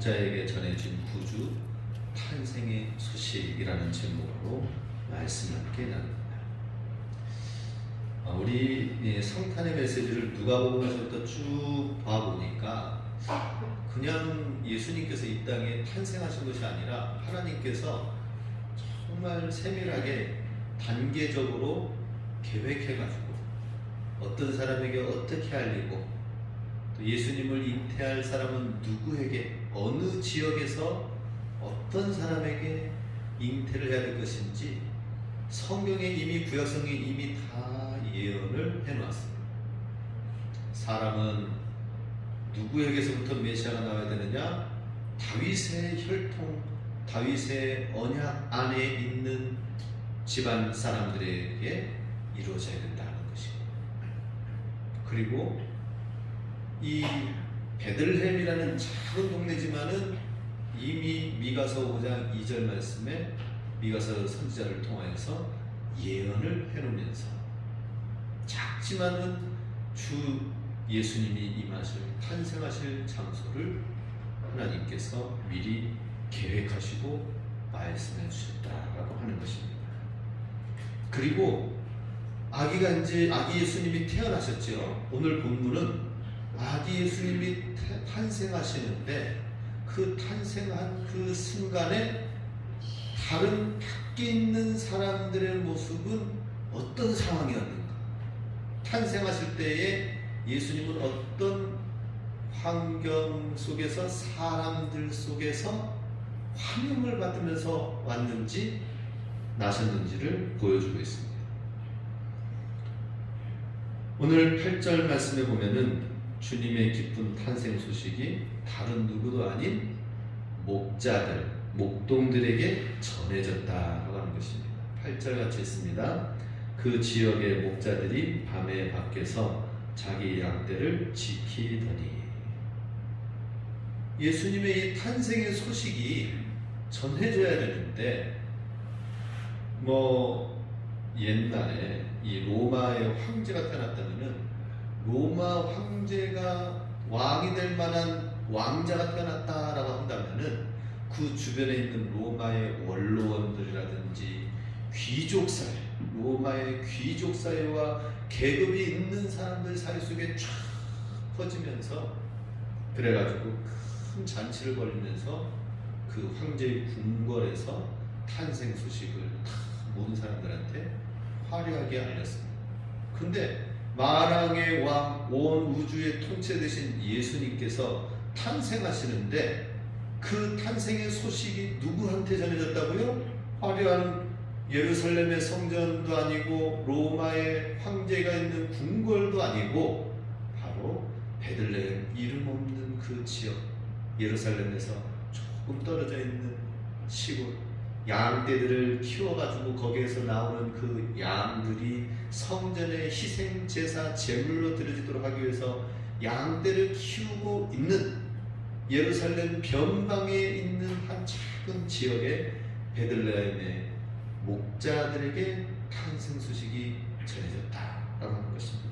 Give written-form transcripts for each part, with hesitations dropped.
목자에게 전해진 구주 탄생의 소식이라는 제목으로 말씀을 함께 나눕니다. 우리 성탄의 메시지를 누가복음에서부터 쭉 봐보니까 그냥 예수님께서 이 땅에 탄생하신 것이 아니라 하나님께서 정말 세밀하게 단계적으로 계획해가지고 어떤 사람에게 어떻게 알리고 또 예수님을 잉태할 사람은 누구에게 어느 지역에서 어떤 사람에게 잉태를 해야 될 것인지 성경에 이미 구약성경에 이미 다 예언을 해놓았습니다. 사람은 누구에게서부터 메시아가 나와야 되느냐? 다윗의 혈통, 다윗의 언약 안에 있는 집안 사람들에게 이루어져야 된다는 것입니다. 그리고 이 베들레헴이라는 작은 동네지만은 이미 미가서 5장 2절 말씀에 미가서 선지자를 통하여서 예언을 해놓으면서 작지만은 주 예수님이 임하실 탄생하실 장소를 하나님께서 미리 계획하시고 말씀해 주셨다라고 하는 것입니다. 그리고 아기 예수님이 태어나셨죠. 오늘 본문은 아기 예수님이 탄생하시는데 그 탄생한 그 순간에 다른 밖에 있는 사람들의 모습은 어떤 상황이었는가? 탄생하실 때에 예수님은 어떤 환경 속에서 사람들 속에서 환영을 받으면서 왔는지 나셨는지를 보여주고 있습니다. 오늘 8절 말씀에 보면은 주님의 기쁜 탄생 소식이 다른 누구도 아닌 목자들, 목동들에게 전해졌다고 하는 것입니다. 8절 같이 있습니다. 그 지역의 목자들이 밤에 밖에서 자기 양떼를 지키더니. 예수님의 이 탄생의 소식이 전해져야 되는데 옛날에 이 로마의 황제가 태어났다면은 로마 황제가 왕이 될 만한 왕자가 태어났다라고 한다면은 그 주변에 있는 로마의 원로원들이라든지 귀족사회, 로마의 귀족사회와 계급이 있는 사람들 사이 속에 쫙 퍼지면서 그래가지고 큰 잔치를 벌이면서 그 황제의 궁궐에서 탄생 소식을 다 모든 사람들한테 화려하게 알렸습니다. 근데 만왕의 왕, 온 우주의 통치 되신 예수님께서 탄생하시는데 그 탄생의 소식이 누구한테 전해졌다고요? 화려한 예루살렘의 성전도 아니고 로마의 황제가 있는 궁궐도 아니고 바로 베들레헴 이름 없는 그 지역, 예루살렘에서 조금 떨어져 있는 시골, 양떼들을 키워가지고 거기에서 나오는 그 양들이 성전의 희생제사 제물로 드려지도록 하기 위해서 양떼를 키우고 있는 예루살렘 변방에 있는 한 작은 지역의 베들레헴의 목자들에게 탄생 소식이 전해졌다라고 하는 것입니다.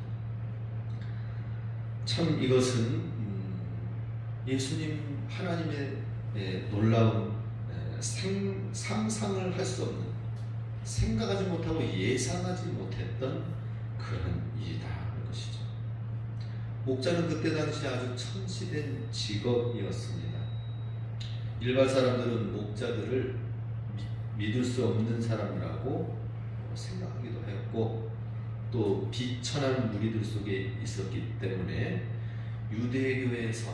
참 이것은 예수님 하나님의 놀라운 상상을 할 수 없는, 생각하지 못하고 예상하지 못했던 그런 일이라는 것이죠. 목자는 그때 당시 아주 천시된 직업이었습니다. 일반 사람들은 목자들을 믿을 수 없는 사람이라고 생각하기도 했고 또 비천한 무리들 속에 있었기 때문에 유대교에서는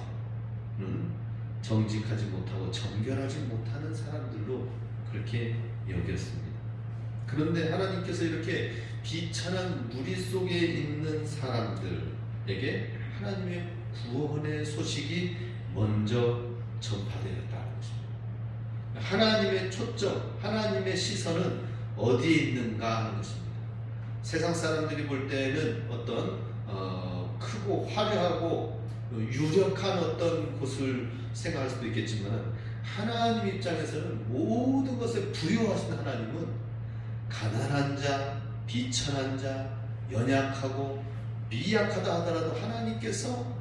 정직하지 못하고 정결하지 못하는 사람들로 그렇게 여겼습니다. 그런데 하나님께서 이렇게 비천한 무리 속에 있는 사람들에게 하나님의 구원의 소식이 먼저 전파되었다는 것입니다. 하나님의 초점, 하나님의 시선은 어디에 있는가 하는 것입니다. 세상 사람들이 볼 때는 어떤 크고 화려하고 유력한 어떤 곳을 생각할 수도 있겠지만 하나님 입장에서는 모든 것에 부여하신 하나님은 가난한 자, 비천한 자, 연약하고 미약하다 하더라도 하나님께서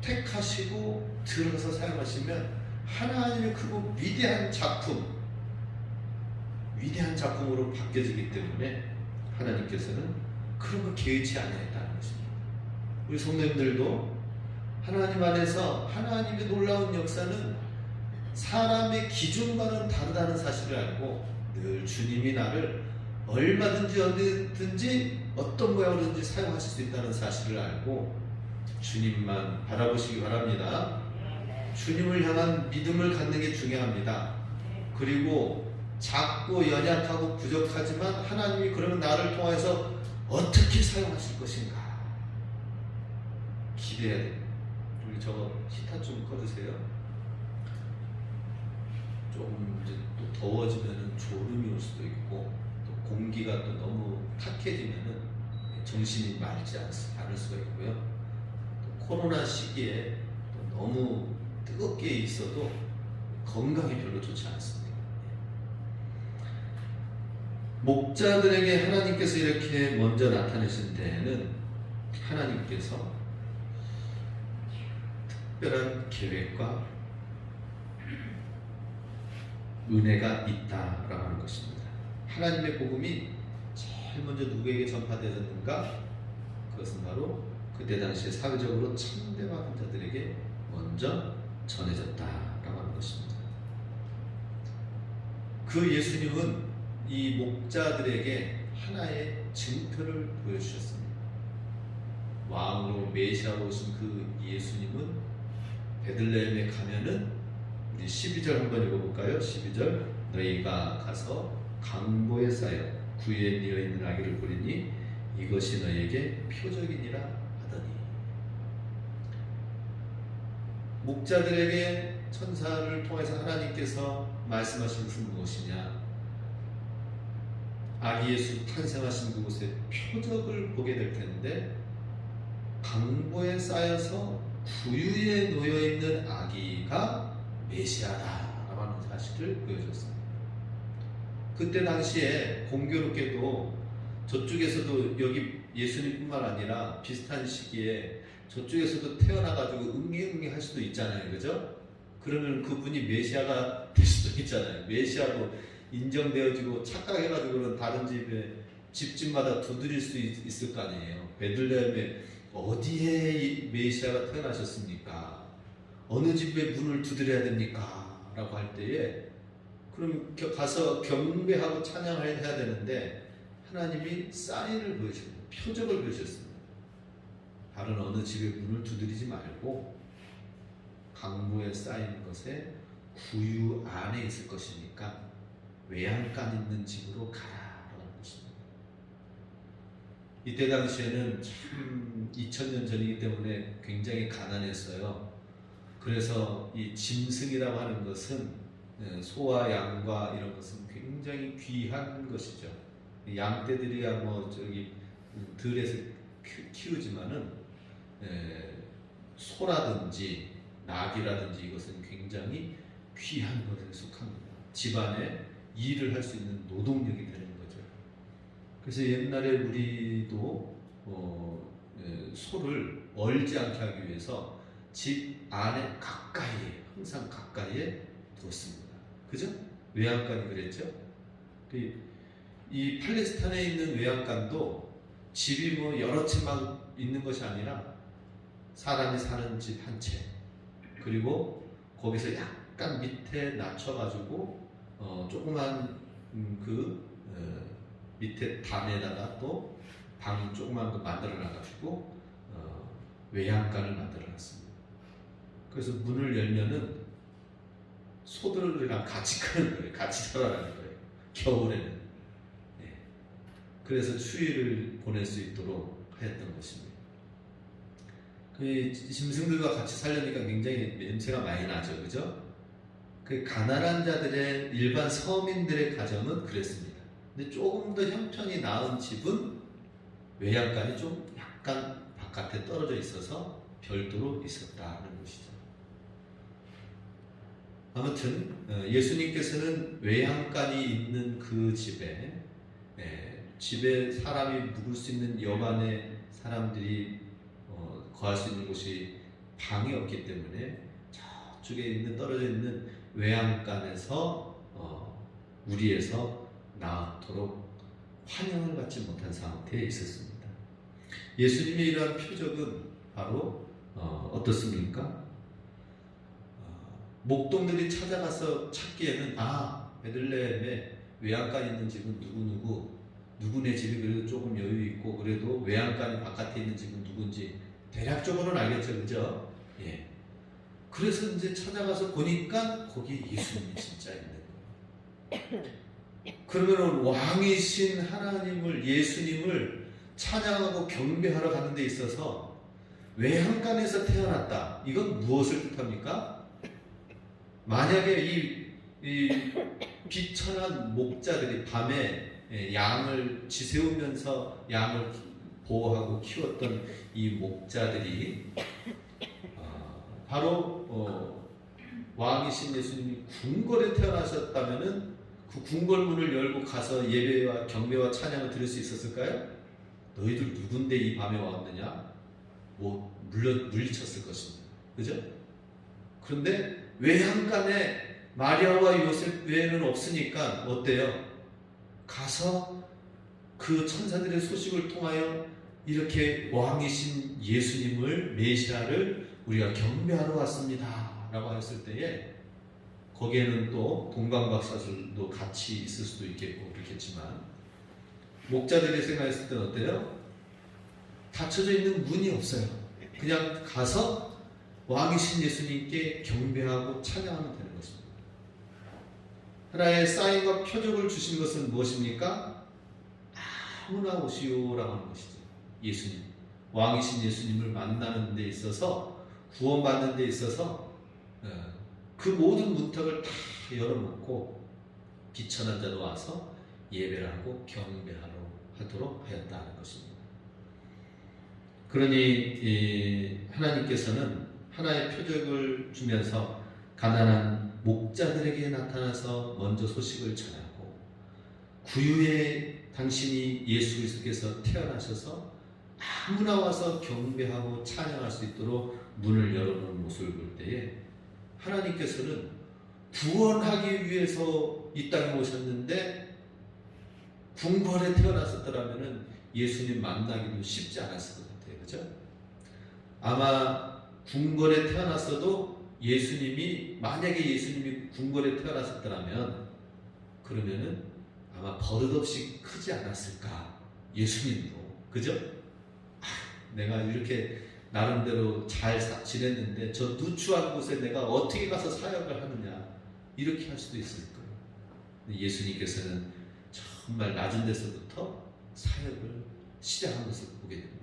택하시고 들어서 사용하시면 하나님의 크고 위대한 작품으로 바뀌어지기 때문에 하나님께서는 그런 거 개의치 않았다는 것입니다. 우리 성도님들도 하나님 안에서 하나님의 놀라운 역사는 사람의 기준과는 다르다는 사실을 알고 늘 주님이 나를 얼마든지 어디든지 어떤 모양으로든지 사용하실 수 있다는 사실을 알고 주님만 바라보시기 바랍니다. 주님을 향한 믿음을 갖는 게 중요합니다. 그리고 작고 연약하고 부족하지만 하나님이 그러면 나를 통해서 어떻게 사용하실 것인가 기대해야 됩니다. 우리 저거 히터 좀 꺼주세요. 조금 이제 또 더워지면은 졸음이 올 수도 있고 또 공기가 또 너무 탁해지면은 정신이 맑지 않을 수가 있고요. 또 코로나 시기에 또 너무 뜨겁게 있어도 건강이 별로 좋지 않습니다. 목자들에게 하나님께서 이렇게 먼저 나타내신 데에는 하나님께서 특별한 계획과 은혜가 있다라고 하는 것입니다. 하나님의 복음이 제일 먼저 누구에게 전파되었는가? 그것은 바로 그때 당시에 사회적으로 참대한 자들에게 먼저 전해졌다라고 하는 것입니다. 그 예수님은 이 목자들에게 하나의 증표를 보여주셨습니다. 왕으로 메시아로 오신 그 예수님은 베들레헴에 가면은 우리 12절 한번 읽어볼까요? 12절 너희가 가서 강보에 쌓여 구유에 뉘어 있는 아기를 보리니 이것이 너희에게 표적이니라 하더니 목자들에게 천사를 통해서 하나님께서 말씀하신 것은 무엇이냐? 아기 예수 탄생하신 그곳에 표적을 보게 될 텐데 강보에 쌓여서 구유에 놓여있는 아기가 메시아다라고 하는 사실을 보여줬습니다. 그때 당시에 공교롭게도 저쪽에서도 여기 예수님뿐만 아니라 비슷한 시기에 저쪽에서도 태어나가지고 응애응애 할 수도 있잖아요. 그죠? 그러면 그분이 메시아가 될 수도 있잖아요. 메시아로 인정되어지고 착각해가지고는 다른 집집마다 두드릴 수 있을 거 아니에요. 베들레헴에 어디에 메시아가 태어나셨습니까? 어느 집에 문을 두드려야 됩니까? 라고 할 때에 그럼 가서 경배하고 찬양을 해야 되는데 하나님이 사인을 보여주셨습니다. 표적을 보여주셨습니다. 다른 어느 집의 문을 두드리지 말고 강보에 쌓인 것에 구유 안에 있을 것이니까 외양간 있는 집으로 가라라는 것입니다. 이때 당시에는 참 2000년 전이기 때문에 굉장히 가난했어요. 그래서 이 짐승이라고 하는 것은 소와 양과 이런 것은 굉장히 귀한 것이죠. 양떼들이야 뭐 저기 들에서 키우지만은 소라든지 낙이라든지 이것은 굉장히 귀한 것에 속합니다. 집안에 일을 할 수 있는 노동력이 되는 거죠. 그래서 옛날에 우리도 소를 얼지 않게 하기 위해서 집 안에 가까이에 항상 가까이에 두었습니다. 그죠? 외양간이 그랬죠? 이 팔레스타인에 있는 외양간도 집이 뭐 여러 채만 있는 것이 아니라 사람이 사는 집 한 채, 그리고 거기서 약간 밑에 낮춰가지고 조그만 밑에 단에다가 또 방 조그만 거 만들어 놔가지고 외양간을 만들어 놨습니다. 그래서 문을 열면은 소들이랑 같이 크는 거예요. 같이 살아가는 거예요. 겨울에는. 네. 그래서 추위를 보낼 수 있도록 하였던 것입니다. 그 짐승들과 같이 살려니까 굉장히 냄새가 많이 나죠, 그죠? 그 가난한 자들의 일반 서민들의 가정은 그랬습니다. 근데 조금 더 형편이 나은 집은 외양간이 좀 약간 바깥에 떨어져 있어서 별도로 있었다는 것이죠. 아무튼 예수님께서는 외양간이 있는 그 집에 사람이 묵을 수 있는 여간의 사람들이 거할 수 있는 곳이 방이 없기 때문에 저쪽에 있는 떨어져 있는 외양간에서 우리에서 낳도록 환영을 받지 못한 상태에 있었습니다. 예수님의 이러한 표적은 바로 어떻습니까? 목동들이 찾아가서 찾기에는 베들레헴에 외양간 있는 집은 누구네 집이 그래도 조금 여유 있고 그래도 외양간이 바깥에 있는 집은 누군지 대략적으로는 알겠죠, 그죠? 예. 그래서 이제 찾아가서 보니까 거기 예수님이 진짜 있는 거예요. 그러면 왕이신 하나님을, 예수님을 찬양하고 경배하러 가는 데 있어서 외양간에서 태어났다. 이건 무엇을 뜻합니까? 만약에 이 비천한 목자들이 밤에 양을 지새우면서 양을 보호하고 키웠던 이 목자들이 바로 왕이신 예수님이 궁궐에 태어나셨다면은 그 궁궐문을 열고 가서 예배와 경배와 찬양을 드릴 수 있었을까요? 너희들 누군데 이 밤에 왔느냐? 물리쳤을 것입니다. 그죠? 그런데 외양간에 마리아와 요셉 외에는 없으니까 어때요? 가서 그 천사들의 소식을 통하여 이렇게 왕이신 예수님을, 메시아를 우리가 경배하러 왔습니다 라고 했을 때에 거기에는 또 동방박사들도 같이 있을 수도 있겠고 그렇겠지만 목자들이 생각했을 때는 어때요? 닫혀져 있는 문이 없어요. 그냥 가서 왕이신 예수님께 경배하고 찬양하면 되는 것입니다. 하나의 사인과 표적을 주신 것은 무엇입니까? 아무나 오시오라고 하는 것이죠. 예수님, 왕이신 예수님을 만나는 데 있어서, 구원받는 데 있어서 그 모든 문턱을 다 열어놓고 비천한 자도 와서 예배를 하고 경배하도록 하였다는 것입니다. 그러니 하나님께서는 하나의 표적을 주면서 가난한 목자들에게 나타나서 먼저 소식을 전하고 구유에 당신이 예수 그리스도께서 태어나셔서 아무나 와서 경배하고 찬양할 수 있도록 문을 열어놓은 모습을 볼 때에 하나님께서는 구원하기 위해서 이 땅에 오셨는데 궁궐에 태어났었더라면 예수님 만나기도 쉽지 않았을 것 같아요. 그죠? 아마 궁궐에 태어났어도 만약에 예수님이 궁궐에 태어났었더라면 그러면은 아마 버릇없이 크지 않았을까? 예수님도. 그죠? 내가 이렇게 나름대로 잘 지냈는데 저 누추한 곳에 내가 어떻게 가서 사역을 하느냐 이렇게 할 수도 있을 거예요. 예수님께서는 정말 낮은 데서부터 사역을 시작한 것을 보게 됩니다.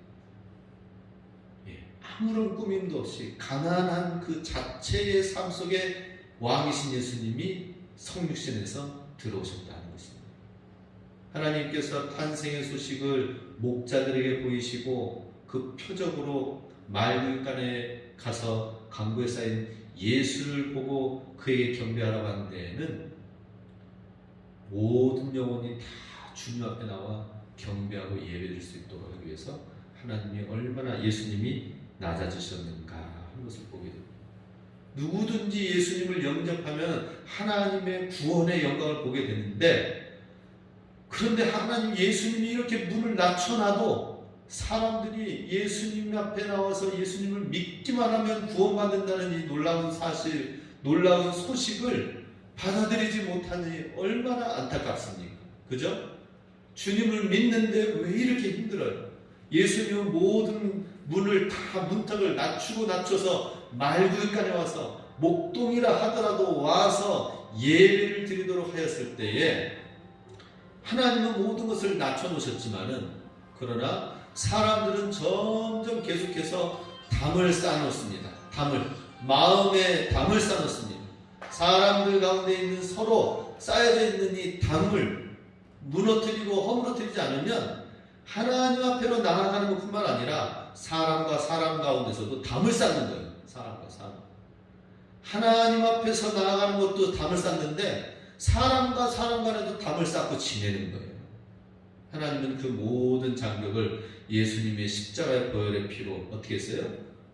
아무런 꾸밈도 없이 가난한 그 자체의 삶 속에 왕이신 예수님이 성육신에서 들어오셨다는 것입니다. 하나님께서 탄생의 소식을 목자들에게 보이시고 그 표적으로 말구간에 가서 강구에 쌓인 예수를 보고 그에게 경배하러 간 데에는 모든 영혼이 다 주님 앞에 나와 경배하고 예배드릴 수 있도록 하기 위해서 하나님이 얼마나 예수님이 낮아지셨는가 하는 것을 보게 됩니다. 누구든지 예수님을 영접하면 하나님의 구원의 영광을 보게 되는데 그런데 하나님 예수님이 이렇게 문을 낮춰놔도 사람들이 예수님 앞에 나와서 예수님을 믿기만 하면 구원받는다는 이 놀라운 사실, 놀라운 소식을 받아들이지 못하니 얼마나 안타깝습니까? 그죠? 주님을 믿는데 왜 이렇게 힘들어요? 예수님은 모든 문턱을 낮춰서 말구간에 와서 목동이라 하더라도 와서 예배를 드리도록 하였을 때에 하나님은 모든 것을 낮춰놓으셨지만은 그러나 사람들은 점점 계속해서 담을 쌓아놓습니다. 마음에 담을 쌓아놓습니다. 사람들 가운데 있는 서로 쌓여져 있는 이 담을 무너뜨리고 허물어뜨리지 않으면 하나님 앞으로 나아가는 것뿐만 아니라 사람과 사람 가운데서도 담을 쌓는 거예요. 사람과 사람. 하나님 앞에서 나아가는 것도 담을 쌓는데 사람과 사람 간에도 담을 쌓고 지내는 거예요. 하나님은 그 모든 장벽을 예수님의 십자가의 보혈의 피로 어떻게 했어요?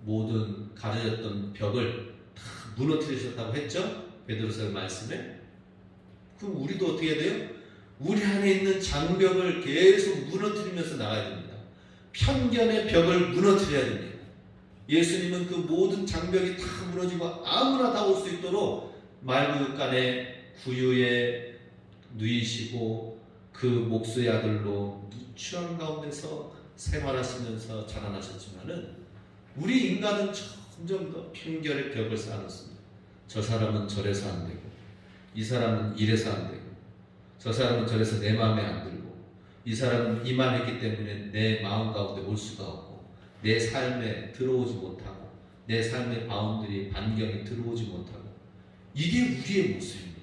모든 가려졌던 벽을 다 무너뜨리셨다고 했죠? 베드로서 말씀에. 그럼 우리도 어떻게 해야 돼요? 우리 안에 있는 장벽을 계속 무너뜨리면서 나가야 됩니다. 편견의 벽을 무너뜨려야 됩니다. 예수님은 그 모든 장벽이 다 무너지고 아무나 다 올 수 있도록 말구육간에 구유에 누이시고 그 목수의 아들로 누추한 가운데서 생활하시면서 자라나셨지만은 우리 인간은 점점 더 편견의 벽을 쌓아놓습니다. 저 사람은 저래서 안 되고, 이 사람은 이래서 안 되고, 저 사람은 저래서 내 마음에 안 들고, 이 사람은 이만했기 때문에 내 마음 가운데 올 수가 없고, 내 삶에 들어오지 못하고, 내 삶의 바운드리 반경에 들어오지 못하고, 이게 우리의 모습입니다.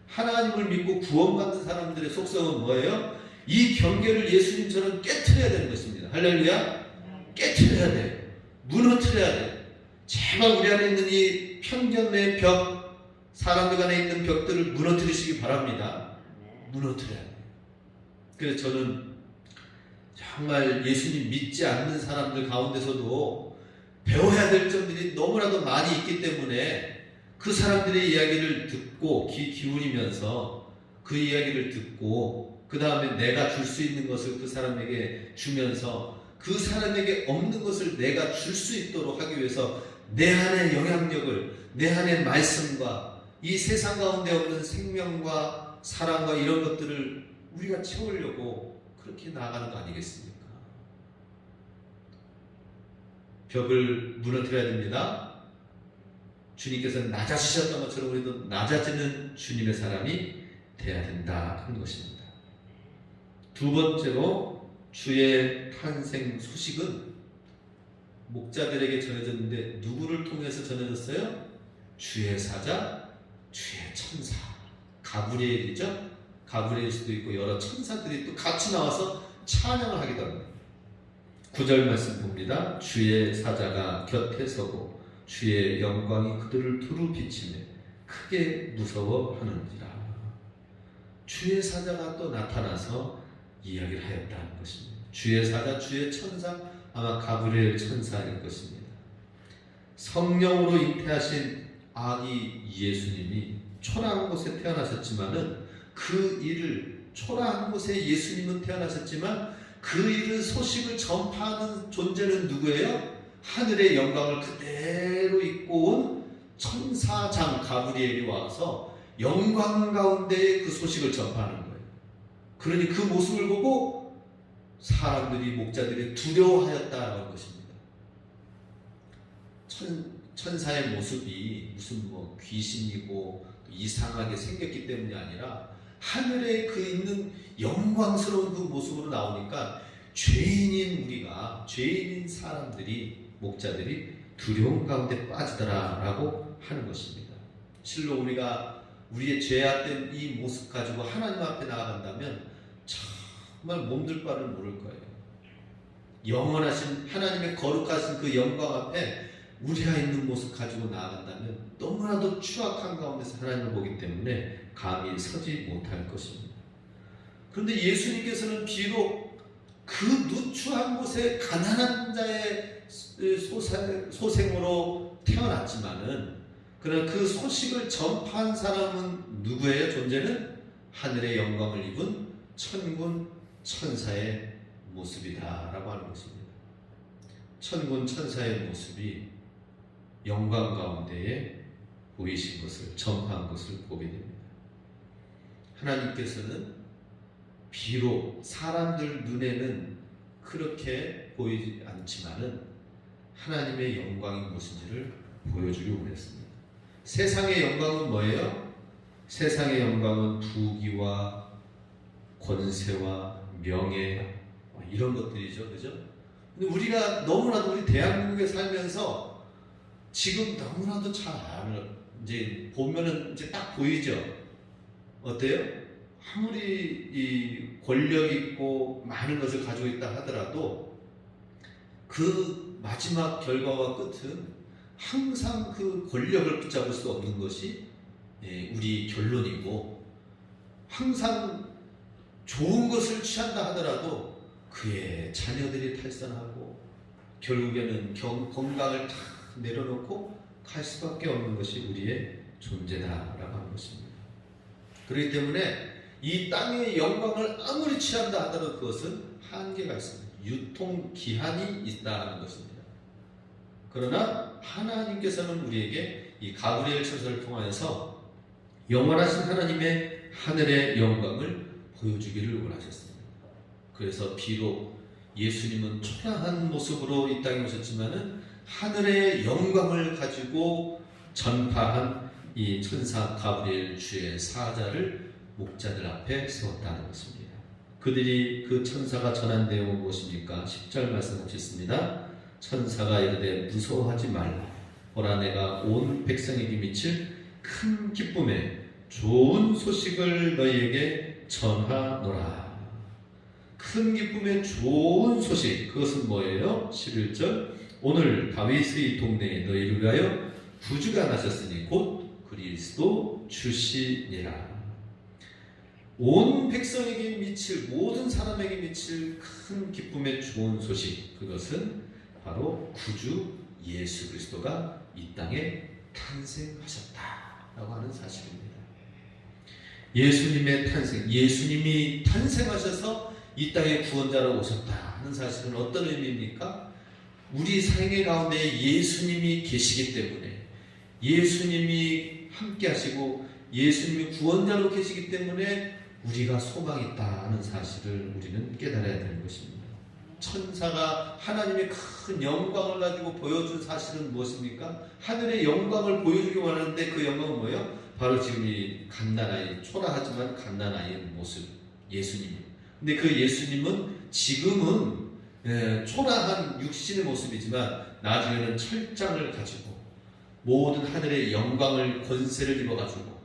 하나님을 믿고 구원받는 사람들의 속성은 뭐예요? 이 경계를 예수님처럼 깨트려야 되는 것입니다. 할렐루야. 깨트려야 돼요. 무너뜨려야 돼요. 제발 우리 안에 있는 이 편견의 벽, 사람들 간에 있는 벽들을 무너뜨리시기 바랍니다. 무너뜨려야 돼요. 그래서 저는 정말 예수님 믿지 않는 사람들 가운데서도 배워야 될 점들이 너무나도 많이 있기 때문에 그 사람들의 이야기를 듣고 귀 기울이면서 그 이야기를 듣고 그 다음에 내가 줄 수 있는 것을 그 사람에게 주면서 그 사람에게 없는 것을 내가 줄 수 있도록 하기 위해서 내 안의 영향력을, 내 안의 말씀과 이 세상 가운데 없는 생명과 사랑과 이런 것들을 우리가 채우려고 그렇게 나아가는 거 아니겠습니까? 벽을 무너뜨려야 됩니다. 주님께서는 낮아지셨던 것처럼 우리도 낮아지는 주님의 사람이 되어야 된다 하는 것입니다. 두 번째로 주의 탄생 소식은 목자들에게 전해졌는데 누구를 통해서 전해졌어요? 주의 사자, 주의 천사, 가브리엘이죠. 가브리엘 수도 있고 여러 천사들이 또 같이 나와서 찬양을 하기도 합니다. 9절 말씀 봅니다. 주의 사자가 곁에 서고 주의 영광이 그들을 두루 비치며 크게 무서워하는지라. 주의 사자가 또 나타나서 이야기를 하였다는 것입니다. 주의 사자, 주의 천사, 아마 가브리엘 천사일 것입니다. 성령으로 잉태하신 아기 예수님이 초라한 곳에 태어나셨지만은 그 일을, 초라한 곳에 예수님은 태어나셨지만 그 일을, 소식을 전파하는 존재는 누구예요? 하늘의 영광을 그대로 입고 온 천사장 가브리엘이 와서 영광 가운데 그 소식을 전파하는 거예요. 그러니 그 모습을 보고 사람들이, 목자들이 두려워하였다는 것입니다. 천사의 모습이 무슨 뭐 귀신이고 이상하게 생겼기 때문이 아니라 하늘에 그 있는 영광스러운 그 모습으로 나오니까 죄인인 우리가, 죄인인 사람들이, 목자들이 두려움 가운데 빠지더라라고 하는 것입니다. 실로 우리가 우리의 죄악된 이 모습 가지고 하나님 앞에 나아간다면 정말 몸둘 바를 모를 거예요. 영원하신 하나님의 거룩하신 그 영광 앞에 우리가 있는 모습 가지고 나아간다면 너무나도 추악한 가운데서 하나님을 보기 때문에 감히 서지 못할 것입니다. 그런데 예수님께서는 비록 그 누추한 곳에 가난한 자의 소생으로 태어났지만은, 그러나 그 소식을 전파한 사람은 누구예요? 존재는 하늘의 영광을 입은 천군 천사의 모습이다라고 하는 것입니다. 천군 천사의 모습이 영광 가운데에 보이신 것을, 전파한 것을 보게 됩니다. 하나님께서는 비록 사람들 눈에는 그렇게 보이지 않지만은 하나님의 영광이 무엇인지를 보여주기 원했습니다. 세상의 영광은 뭐예요? 세상의 영광은 부귀와 권세와 명예 이런 것들이죠, 그죠? 근데 우리가 너무나도 우리 대한민국에 살면서 지금 너무나도 잘 이제 보면은 이제 딱 보이죠. 어때요? 아무리 이 권력 있고 많은 것을 가지고 있다 하더라도 그 마지막 결과와 끝은 항상 그 권력을 붙잡을 수 없는 것이 우리 결론이고, 항상 좋은 것을 취한다 하더라도 그의 자녀들이 탈선하고 결국에는 건강을 다 내려놓고 갈 수밖에 없는 것이 우리의 존재다라고 하는 것입니다. 그렇기 때문에 이 땅의 영광을 아무리 취한다 하더라도 그것은 한계가 있습니다. 유통기한이 있다는 것입니다. 그러나 하나님께서는 우리에게 이 가브리엘 천사를 통하여서 영원하신 하나님의 하늘의 영광을 보여주기를 원하셨습니다. 그래서 비록 예수님은 초라한 모습으로 이 땅에 오셨지만은 하늘의 영광을 가지고 전파한 이 천사 가브리엘 주의 사자를 목자들 앞에 세웠다는 것입니다. 그들이 그 천사가 전한 내용은 무엇입니까? 10절 말씀 보겠습니다. 천사가 이르되 무서워하지 말라. 보라 내가 온 백성에게 미칠 큰 기쁨에 좋은 소식을 너희에게 전하노라. 큰 기쁨의 좋은 소식, 그것은 뭐예요? 11절 오늘 다윗의 동네에 너희를 위하여 구주가 나셨으니 곧 그리스도 주시니라. 온 백성에게 미칠, 모든 사람에게 미칠 큰 기쁨의 좋은 소식, 그것은 바로 구주 예수 그리스도가 이 땅에 탄생하셨다라고 하는 사실입니다. 예수님의 탄생, 예수님이 탄생하셔서 이 땅에 구원자로 오셨다 하는 사실은 어떤 의미입니까? 우리 생애 가운데 예수님이 계시기 때문에, 예수님이 함께 하시고 예수님이 구원자로 계시기 때문에 우리가 소망이 있다 하는 사실을 우리는 깨달아야 되는 것입니다. 천사가 하나님의 큰 영광을 가지고 보여준 사실은 무엇입니까? 하늘의 영광을 보여주기 원하는데 그 영광은 뭐예요? 바로 지금 이 갓난아이, 초라하지만 갓난아이의 모습, 예수님. 근데 그 예수님은 지금은 초라한 육신의 모습이지만 나중에는 철장을 가지고 모든 하늘의 영광을, 권세를 입어가지고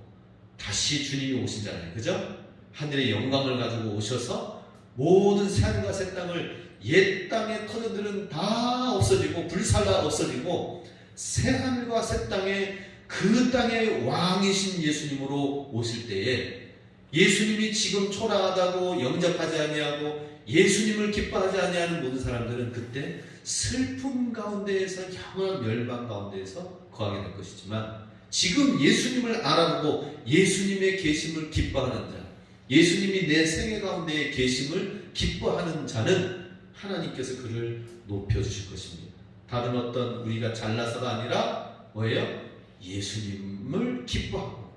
다시 주님이 오시잖아요. 그죠? 하늘의 영광을 가지고 오셔서 모든 새하늘과 새 땅을, 옛 땅의 터전들은 다 없어지고 불살라 없어지고 새하늘과 새 땅에 그 땅의 왕이신 예수님으로 오실 때에 예수님이 지금 초라하다고 영접하지 아니하고 예수님을 기뻐하지 아니하는 모든 사람들은 그때 슬픔 가운데에서, 영원한 멸망 가운데에서 거하게 될 것이지만, 지금 예수님을 알아보고 예수님의 계심을 기뻐하는 자, 예수님이 내 생애 가운데에 계심을 기뻐하는 자는 하나님께서 그를 높여주실 것입니다. 다른 어떤 우리가 잘나서가 아니라 뭐예요? 예수님을 기뻐하고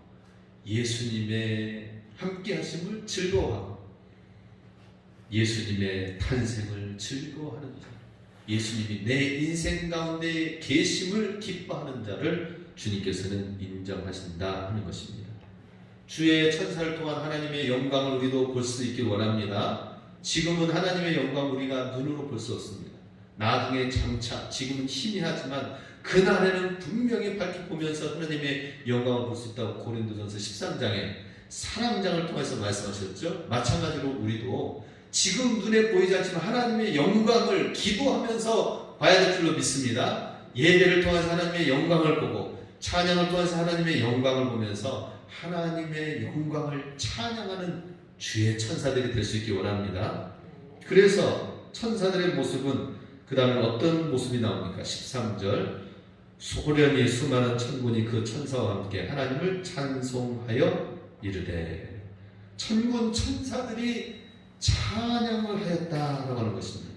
예수님의 함께 하심을 즐거워하고 예수님의 탄생을 즐거워하는 자, 예수님이 내 인생 가운데 계심을 기뻐하는 자를 주님께서는 인정하신다 하는 것입니다. 주의 천사를 통한 하나님의 영광을 우리도 볼 수 있길 원합니다. 지금은 하나님의 영광 우리가 눈으로 볼 수 없습니다. 나중에 장차, 지금은 희미하지만 그날에는 분명히 밝히 보면서 하나님의 영광을 볼 수 있다고 고린도전서 13장에 사랑장을 통해서 말씀하셨죠. 마찬가지로 우리도 지금 눈에 보이지 않지만 하나님의 영광을 기도하면서 봐야 될 줄로 믿습니다. 예배를 통해서 하나님의 영광을 보고 찬양을 통해서 하나님의 영광을 보면서 하나님의 영광을 찬양하는 주의 천사들이 될 수 있기 원합니다. 그래서 천사들의 모습은 그 다음에 어떤 모습이 나옵니까? 13절 소련이 수많은 천군이 그 천사와 함께 하나님을 찬송하여 이르되, 천군 천사들이 찬양을 하였다라고 하는 것입니다.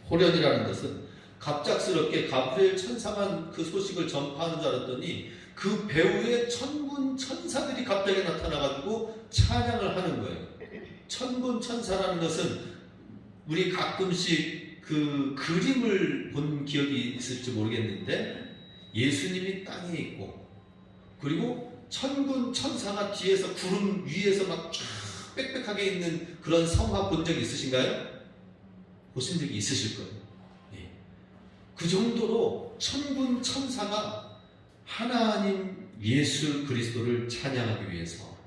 호련이라는 것은 갑작스럽게 가브리엘 천사만 그 소식을 전파하는 줄 알았더니 그 배후에 천군 천사들이 갑자기 나타나가지고 찬양을 하는 거예요. 천군 천사라는 것은 우리 가끔씩 그 그림을 본 기억이 있을지 모르겠는데, 예수님이 땅에 있고 그리고 천군 천사가 뒤에서 구름 위에서 막 쫙 빽빽하게 있는 그런 성화 본 적이 있으신가요? 보신 적이 있으실 거예요. 그 정도로 천군 천사가 하나님 예수 그리스도를 찬양하기 위해서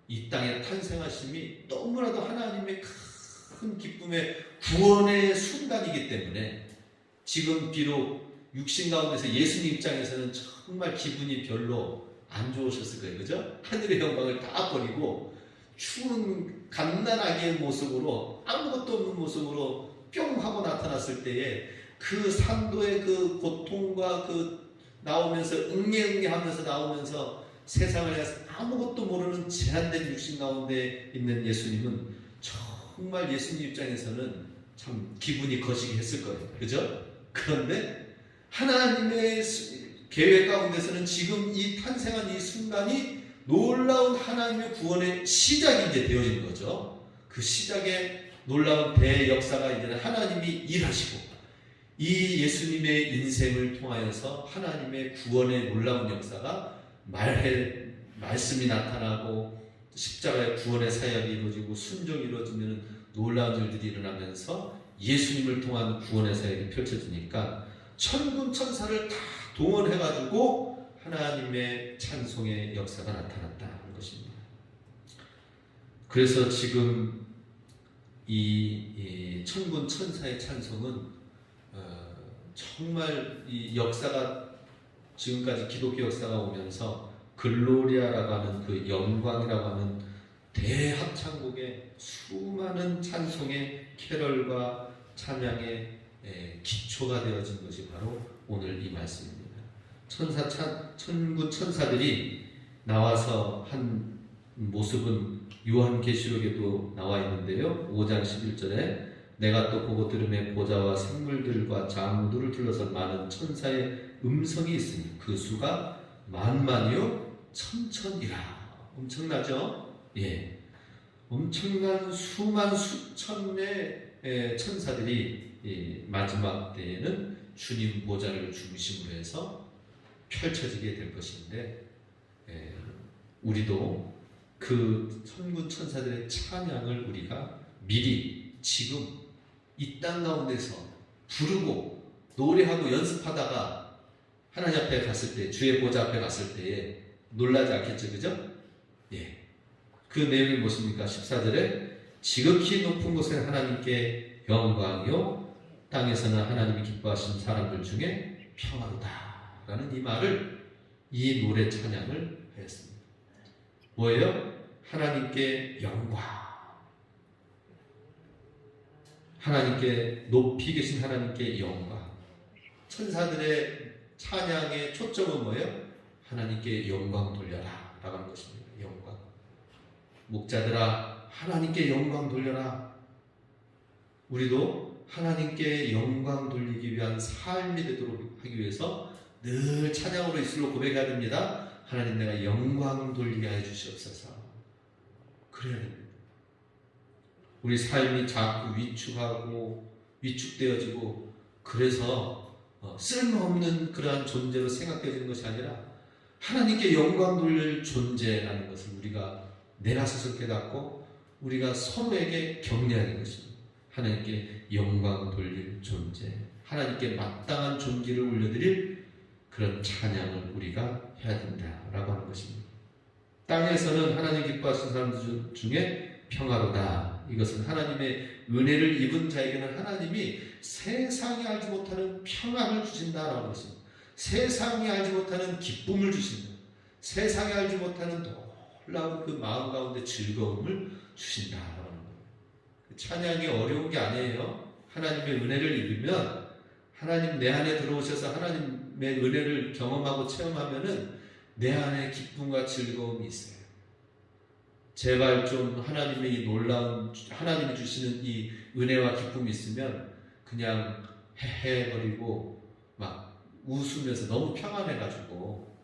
이 땅에 탄생하심이 너무나도 하나님의 큰 기쁨의 구원의 순간이기 때문에 지금 비록 육신 가운데서 예수님 입장에서는 정말 기분이 별로 안 좋으셨을 거예요. 그죠? 하늘의 영광을 다 버리고 추운 갓난아기의 모습으로 아무것도 없는 모습으로 뿅 하고 나타났을 때에 그 산도의 그 고통과 그 나오면서 응애응애 하면서 나오면서 세상을 향해서 아무것도 모르는 제한된 육신 가운데 있는 예수님은 정말 예수님 입장에서는 참 기분이 거시기 했을 거예요. 그죠? 그런데 하나님의 계획 가운데서는 지금 이 탄생한 이 순간이 놀라운 하나님의 구원의 시작이 이제 되어진 거죠. 그 시작의 놀라운 대역사가 이제는 하나님이 일하시고 이 예수님의 인생을 통하여서 하나님의 구원의 놀라운 역사가 말씀이 나타나고 십자가의 구원의 사역이 이루어지고 순종이 이루어지면 놀라운 일들이 일어나면서 예수님을 통한 구원의 사역이 펼쳐지니까 천군 천사를 다 동원해가지고 하나님의 찬송의 역사가 나타났다는 것입니다. 그래서 지금 이 천군 천사의 찬송은 정말 이 역사가 지금까지 기독교 역사가 오면서 글로리아라고 하는 그 영광이라고 하는 대합창곡의 수많은 찬송의 캐럴과 찬양의 기초가 되어진 것이 바로 오늘 이 말씀입니다. 천군 천사들이 나와서 한 모습은 요한계시록에도 나와 있는데요. 5장 11절에 내가 또 보고 들음에 보좌와 생물들과 장우들을 둘러싼 많은 천사의 음성이 있으니 그 수가 만만이요 천천이라. 엄청나죠? 예, 엄청난 수만 수천의 천사들이 마지막 때에는 주님 보좌를 중심으로 해서 펼쳐지게 될 것인데, 우리도 그 천군 천사들의 찬양을 우리가 미리 지금 이 땅 가운데서 부르고 노래하고 연습하다가 하나님 앞에 갔을 때, 주의 보좌 앞에 갔을 때에 놀라지 않겠죠? 그죠? 예. 그 내용이 무엇입니까? 14절에 지극히 높은 곳에 하나님께 영광이요 땅에서는 하나님이 기뻐하시는 사람들 중에 평화로다 라는 이 말을, 이 노래 찬양을 하였습니다. 뭐예요? 하나님께 영광, 하나님께 높이 계신 하나님께 영광. 천사들의 찬양의 초점은 뭐예요? 하나님께 영광 돌려라 라고 하는 것입니다. 영광. 목자들아 하나님께 영광 돌려라. 우리도 하나님께 영광 돌리기 위한 삶이 되도록 하기 위해서 늘 찬양으로 입술로 고백해야 됩니다. 하나님, 내가 영광 돌리게 해 주시옵소서. 그래야 됩니다. 우리 삶이 자꾸 위축되어지고 그래서 쓸모없는 그러한 존재로 생각되어지는 것이 아니라 하나님께 영광 돌릴 존재라는 것을 우리가 내가 스스로 깨닫고 우리가 서로에게 격려하는 것입니다. 하나님께 영광 돌릴 존재, 하나님께 마땅한 존귀를 올려드릴 그런 찬양을 우리가 해야 된다라고 하는 것입니다. 땅에서는 하나님 기뻐하시는 사람들 중에 평화로다. 이것은 하나님의 은혜를 입은 자에게는 하나님이 세상이 알지 못하는 평안을 주신다라는 것입니다. 세상이 알지 못하는 기쁨을 주신다. 세상이 알지 못하는 놀라운 그 마음 가운데 즐거움을 주신다라는 거예요. 찬양이 어려운 게 아니에요. 하나님의 은혜를 입으면 하나님 내 안에 들어오셔서 하나님의 은혜를 경험하고 체험하면은 내 안에 기쁨과 즐거움이 있어요. 제발 좀 하나님의 이 놀라운, 하나님이 주시는 이 은혜와 기쁨이 있으면 그냥 헤헤거리고 막 웃으면서 너무 평안해가지고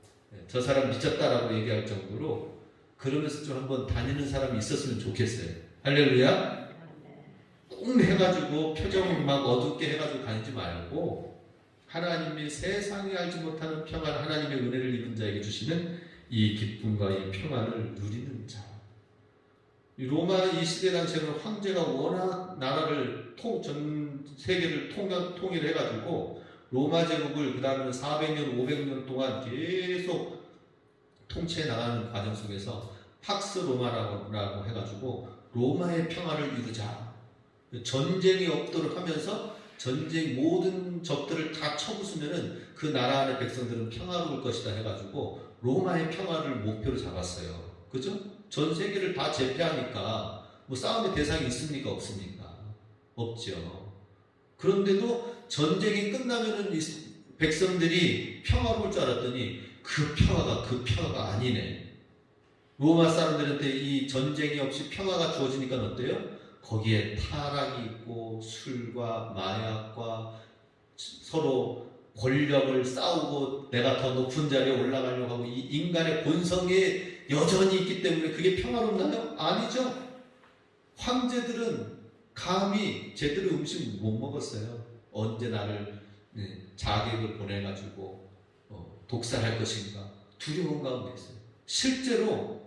저 사람 미쳤다라고 얘기할 정도로 그러면서 좀 한번 다니는 사람이 있었으면 좋겠어요. 할렐루야. 꿍 해가지고 표정 막 어둡게 해가지고 다니지 말고 하나님이 세상이 알지 못하는 평안, 하나님의 은혜를 입은 자에게 주시는 이 기쁨과 이 평안을 누리는 자. 로마 이 시대 당시에는 황제가 워낙 나라를 전 세계를 통일해가지고 로마 제국을 그 다음에 400년, 500년 동안 계속 통치해 나가는 과정 속에서 팍스 로마라고 해가지고 로마의 평화를 이루자. 전쟁이 없도록 하면서 전쟁 모든 적들을 다 쳐부수면은 그 나라 안의 백성들은 평화로울 것이다 해가지고 로마의 평화를 목표로 잡았어요. 그죠? 전 세계를 다 제패하니까 뭐 싸움의 대상이 있습니까? 없습니까? 없죠. 그런데도 전쟁이 끝나면은 백성들이 평화로울 줄 알았더니 그 평화가 아니네. 로마 사람들한테 이 전쟁이 없이 평화가 주어지니까 어때요? 거기에 타락이 있고 술과 마약과 서로 권력을 싸우고 내가 더 높은 자리에 올라가려고 하고 이 인간의 본성이 여전히 있기 때문에 그게 평화롭나요? 아니죠. 황제들은 감히 제대로 음식 못 먹었어요. 언제 나를 자객을 보내가지고 독살할 것인가 두려운 가운데 있어요. 실제로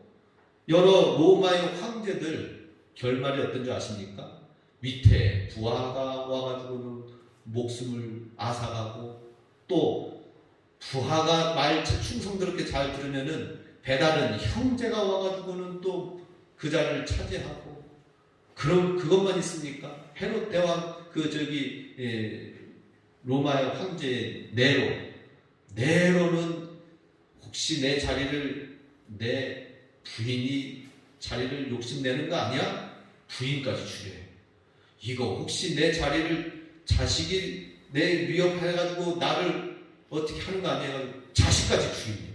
여러 로마의 황제들 결말이 어떤 줄 아십니까? 밑에 부하가 와가지고는 목숨을 앗아가고 또 부하가 말 충성스럽게 잘 들으면은 배다른 형제가 와가지고는 또 그 자리를 차지하고 그럼 그것만 있습니까? 헤롯 대왕 로마의 황제 네로는 혹시 내 자리를 내 부인이 자리를 욕심내는 거 아니야? 부인까지 죽여요. 이거 혹시 내 자리를 자식이 내 위협해가지고 나를 어떻게 하는 거 아니야? 자식까지 죽입니다.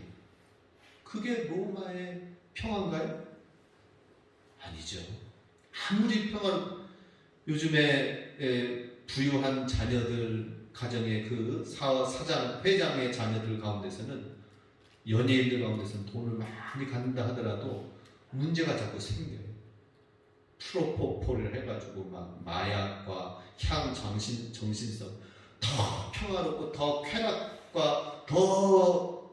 그게 로마의 평화인가요? 아니죠. 아무리 요즘에 부유한 자녀들 가정의 그 회장의 자녀들 가운데서는 연예인들 가운데서는 돈을 많이 갖는다 하더라도 문제가 자꾸 생겨요. 프로포폴을 해가지고 막 마약과 정신성 더 평화롭고 더 쾌락과 더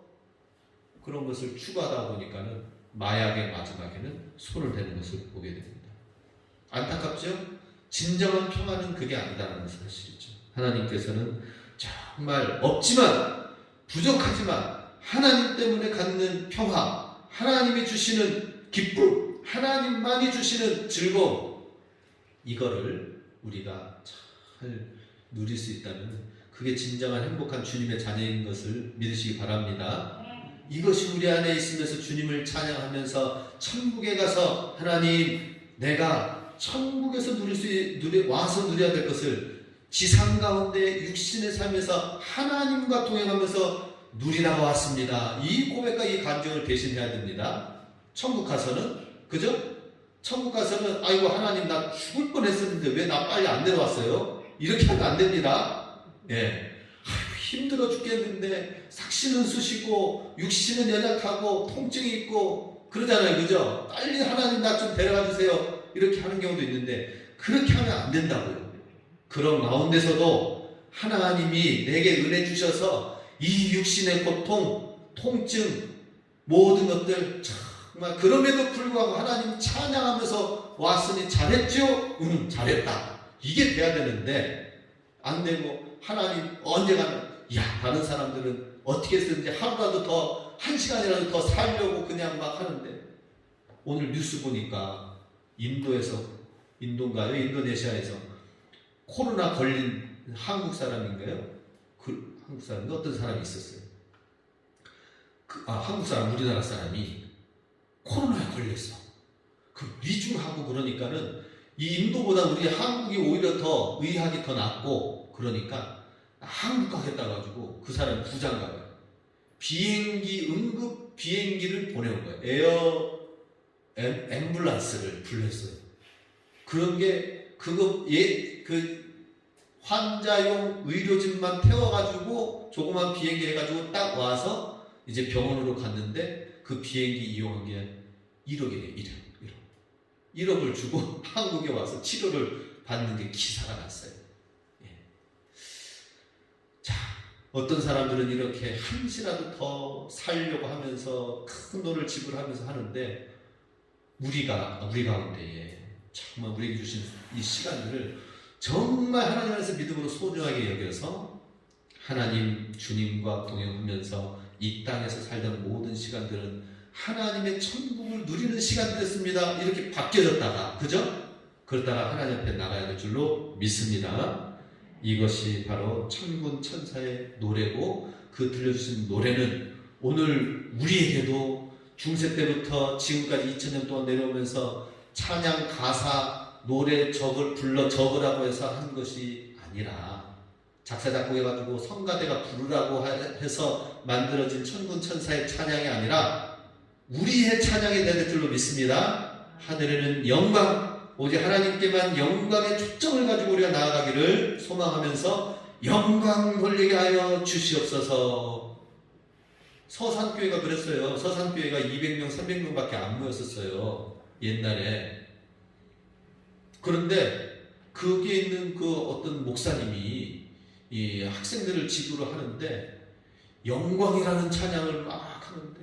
그런 것을 추구하다 보니까는 마약의 마지막에는 손을 대는 것을 보게 됩니다. 안타깝죠? 진정한 평화는 그게 아니다라는 사실이죠. 하나님께서는 정말 없지만 부족하지만 하나님 때문에 갖는 평화, 하나님이 주시는 기쁨, 하나님만이 주시는 즐거움, 이거를 우리가 잘 누릴 수 있다면 그게 진정한 행복한 주님의 자녀인 것을 믿으시기 바랍니다. 이것이 우리 안에 있으면서 주님을 찬양하면서 천국에 가서 하나님 내가 천국에서 와서 누려야 될 것을 지상 가운데 육신의 삶에서 하나님과 동행하면서 누리다가 왔습니다. 이 고백과 이 간증을 대신해야 됩니다. 천국 가서는 그죠? 천국 가서는 아이고 하나님 나 죽을 뻔했었는데 왜 나 빨리 안 내려왔어요? 이렇게 하면 안 됩니다. 예. 힘들어 죽겠는데 삭신은 쑤시고 육신은 연약하고 통증이 있고 그러잖아요. 그죠? 빨리 하나님 나 좀 데려가 주세요. 이렇게 하는 경우도 있는데 그렇게 하면 안 된다고요. 그런 가운데서도 하나님이 내게 은혜 주셔서 이 육신의 고통, 통증 모든 것들 정말 그럼에도 불구하고 하나님 찬양하면서 왔으니 잘했죠? 응, 잘했다. 이게 돼야 되는데 안 되고 하나님 언제가는 다른 사람들은 어떻게 쓰는지 하루라도 더, 한 시간이라도 더 살려고 그냥 막 하는데 오늘 뉴스 보니까 인도네시아에서 코로나 걸린 한국 사람인가요? 한국 사람인데 어떤 사람이 있었어요. 한국 사람, 우리나라 사람이 코로나에 걸렸어. 위중하고 그러니까는 이 인도보다 우리 한국이 오히려 더 의학이 더 낫고 그러니까 한국 가겠다 가지고 그 사람 부장가가 응급 비행기를 보내온 거예요. 앰뷸런스를 불렀어요. 그런 게 환자용 의료진만 태워가지고 조그만 비행기 해가지고 딱 와서 이제 병원으로 갔는데 그 비행기 이용한 게 1억이래요. 1억을 주고 한국에 와서 치료를 받는 게 기사가 났어요. 어떤 사람들은 이렇게 한시라도 더 살려고 하면서 큰 돈을 지불하면서 하는데 우리 가운데에 정말 우리에게 주신 이 시간들을 정말 하나님 안에서 믿음으로 소중하게 여겨서 하나님 주님과 동행하면서 이 땅에서 살던 모든 시간들은 하나님의 천국을 누리는 시간이었습니다. 이렇게 바뀌어졌다가, 그죠? 그러다가 하나님 앞에 나가야 될 줄로 믿습니다. 이것이 바로 천군 천사의 노래고, 그 들려주신 노래는 오늘 우리에게도 중세 때부터 지금까지 2000년 동안 내려오면서 찬양 가사 노래 불러 적으라고 해서 한 것이 아니라, 작사 작곡해가지고 성가대가 부르라고 해서 만들어진 천군 천사의 찬양이 아니라 우리의 찬양이 될 줄로 믿습니다. 하늘에는 영광, 오직 하나님께만 영광의 초점을 가지고 우리가 나아가기를 소망하면서 영광 돌리게 하여 주시옵소서. 서산교회가 그랬어요. 서산교회가 200명, 300명밖에 안 모였었어요, 옛날에. 그런데 거기에 있는 그 어떤 목사님이 이 학생들을 지도를 하는데 영광이라는 찬양을 막 하는데,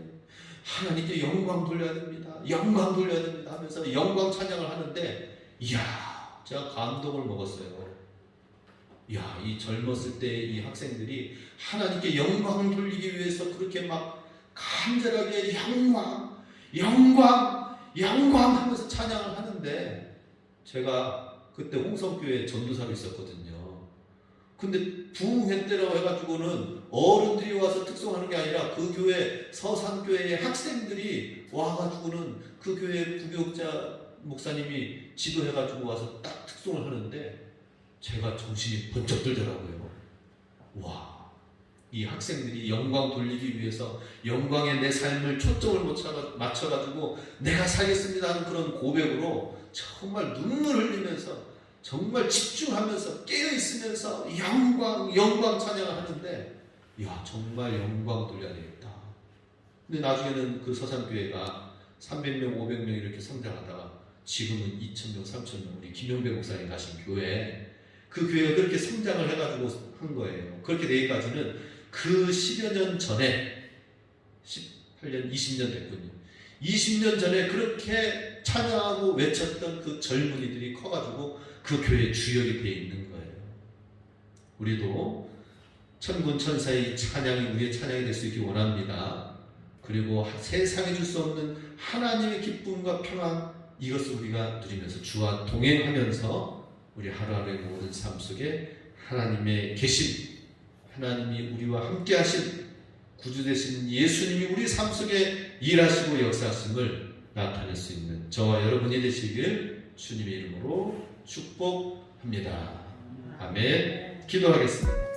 하나님께 영광 돌려야 됩니다, 영광 돌려야 됩니다 하면서 영광 찬양을 하는데, 이야, 제가 감동을 먹었어요. 이야, 이 젊었을 때 이 학생들이 하나님께 영광을 돌리기 위해서 그렇게 막 간절하게 영광, 영광, 영광 하면서 찬양을 하는데, 제가 그때 홍성교회 전도사로 있었거든요. 근데 부흥회 때라고 해가지고는 어른들이 와서 특송하는 게 아니라 그 교회, 서산교회의 학생들이 와가지고는 그 교회 부교육자 목사님이 지도해가지고 와서 딱 특송을 하는데, 제가 정신이 번쩍 들더라고요. 와, 이 학생들이 영광 돌리기 위해서 영광에 내 삶을 초점을 맞춰가지고 내가 살겠습니다 하는 그런 고백으로 정말 눈물 흘리면서 정말 집중하면서 깨어있으면서 영광, 영광 찬양을 하는데, 이야, 정말 영광 돌려야 되겠다. 근데 나중에는 그 서산교회가 300명, 500명 이렇게 성장하다가 지금은 2000명, 3000명, 우리 김영배 목사님 가신 교회, 그 교회가 그렇게 성장을 해가지고 한 거예요. 그렇게 되기까지는 그 10여 년 전에, 18년, 20년 됐군요. 20년 전에 그렇게 찬양하고 외쳤던 그 젊은이들이 커가지고 그 교회의 주역이 되어 있는 거예요. 우리도 천군 천사의 찬양이 우리의 찬양이 될 수 있기 원합니다. 그리고 세상에 줄 수 없는 하나님의 기쁨과 평안, 이것을 우리가 누리면서 주와 동행하면서 우리 하루하루의 모든 삶 속에 하나님의 계심, 하나님이 우리와 함께 하신 구주 되신 예수님이 우리 삶 속에 일하시고 역사하심을 나타낼 수 있는 저와 여러분이 되시길 주님의 이름으로 축복합니다. 아멘. 기도하겠습니다.